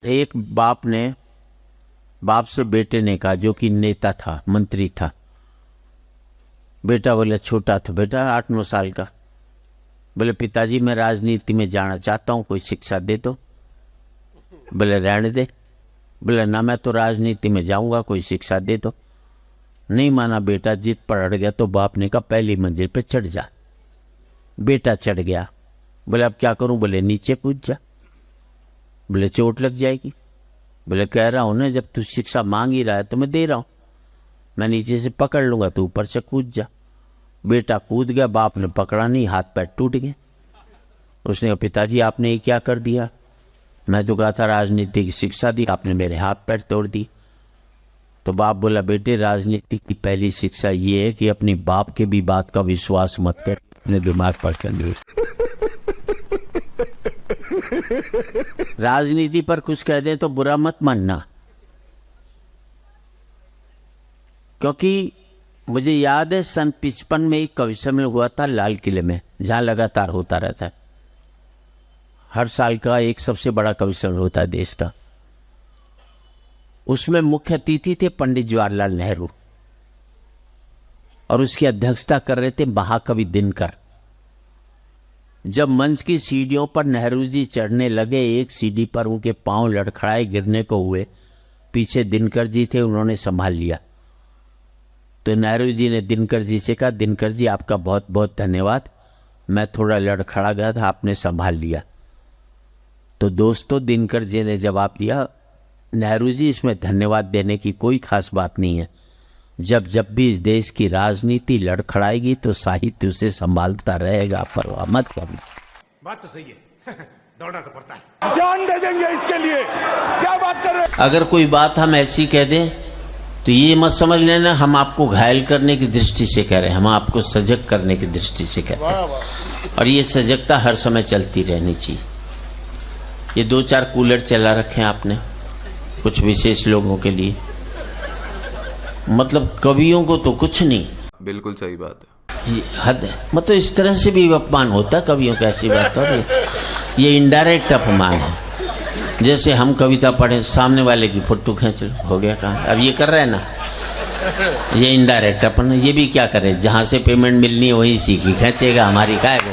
एक बाप से बेटे ने कहा, जो कि नेता था, मंत्री था। बेटा बोले, छोटा था बेटा 8-9 साल का, बोले पिताजी मैं राजनीति में जाना चाहता हूँ, कोई शिक्षा दे दो। बोले रहने दे। बोले ना मैं तो राजनीति में जाऊंगा, कोई शिक्षा दे दो। नहीं माना बेटा, जिद पर अड़ गया तो बाप ने कहा पहली मंजिल पे चढ़ जा। बेटा चढ़ गया। बोले अब क्या करूं? बोले नीचे कूद जा। बोले चोट लग जाएगी। बोले कह रहा हूं ना, जब तू शिक्षा मांग ही रहा है तो मैं दे रहा हूं, मैं नीचे से पकड़ लूंगा, तू ऊपर से कूद जा। बेटा कूद गया, बाप ने पकड़ा नहीं, हाथ पैर टूट गए। उसने कहा पिताजी आपने ये क्या कर दिया? मैं तो कहा था राजनीति की शिक्षा दी, आपने मेरे हाथ पैर तोड़ दी। तो बाप बोला बेटे राजनीति की पहली शिक्षा ये है कि अपनी बाप के भी बात का विश्वास मत कर, अपने दिमाग पर कर। राजनीति पर कुछ कह दे तो बुरा मत मानना, क्योंकि मुझे याद है सन 55 में एक कवि सम्मेलन हुआ था लाल किले में, जहां लगातार होता रहता है। हर साल का एक सबसे बड़ा कवि सम्मेलन होता है देश का। उसमें मुख्य अतिथि थे पंडित जवाहरलाल नेहरू, और उसकी अध्यक्षता कर रहे थे महाकवि दिनकर। जब मंच की सीढ़ियों पर नेहरू जी चढ़ने लगे, एक सीढ़ी पर उनके पांव लड़खड़ाए, गिरने को हुए। पीछे दिनकर जी थे, उन्होंने संभाल लिया। तो नेहरू जी ने दिनकर जी से कहा, दिनकर जी आपका बहुत बहुत धन्यवाद, मैं थोड़ा लड़खड़ा गया था, आपने संभाल लिया। तो दोस्तों दिनकर जी ने जवाब दिया, नेहरू जी इसमें धन्यवाद देने की कोई खास बात नहीं है। जब जब भी इस देश की राजनीति लड़खड़ाएगी तो साहित्य उसे संभालता रहेगा, परवाह मत करना। बात तो सही है। दौड़ना तो पड़ता है। जान दे देंगे इसके लिए, क्या बात कर रहे हैं? अगर कोई बात हम ऐसी कह दें तो ये मत समझ लेना हम आपको घायल करने की दृष्टि से कह रहे हैं, हम आपको सजग करने की दृष्टि से कह रहे हैं। और ये सजगता हर समय चलती रहनी चाहिए। ये 2-4 कूलर चला रखे हैं आपने कुछ विशेष लोगों के लिए, मतलब कवियों को तो कुछ नहीं। बिल्कुल सही बात है। ये हद है, मतलब इस तरह से भी अपमान होता है कवियों का, ऐसी बात हो। ये इनडायरेक्ट अपमान है। जैसे हम कविता पढ़े, सामने वाले की फोटो खींच लो, हो गया काम। अब ये कर रहे हैं ना, ये इनडायरेक्ट अपन। ये भी क्या करे, जहां से पेमेंट मिलनी है वहीं सी की खींचेगा, हमारी काय को।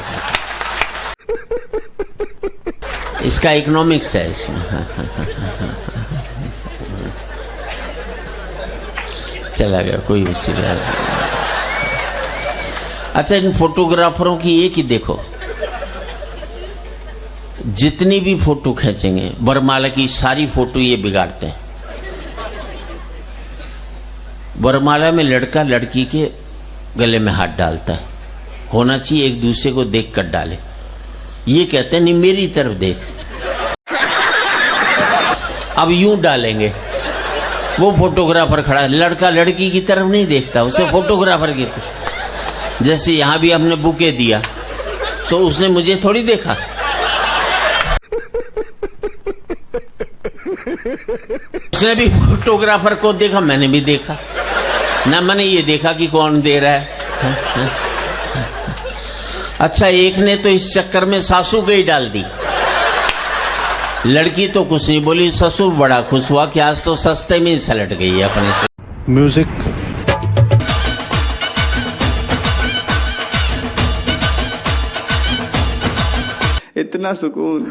इसका इकोनॉमिक्स है इसमें। चला गया, कोई मुसीबत नहीं। अच्छा, इन फोटोग्राफरों की एक ही देखो, जितनी भी फोटो खींचेंगे, वरमाला की सारी फोटो ये बिगाड़ते हैं। वरमाला में लड़का लड़की के गले में हाथ डालता है, होना चाहिए एक दूसरे को देख कर डाले। ये कहते हैं नहीं मेरी तरफ देख, अब यूं डालेंगे। वो फोटोग्राफर खड़ा है, लड़का लड़की की तरफ नहीं देखता, उसे फोटोग्राफर की तरफ। जैसे यहां भी हमने बुके दिया तो उसने मुझे थोड़ी देखा, उसने भी फोटोग्राफर को देखा, मैंने भी देखा ना। मैंने ये देखा कि कौन दे रहा है। अच्छा, एक ने तो इस चक्कर में सासू गई डाल दी। लड़की तो कुछ नहीं बोली, ससुर बड़ा खुश हुआ कि आज तो सस्ते में ही सलट गई है अपने से। म्यूजिक इतना सुकून।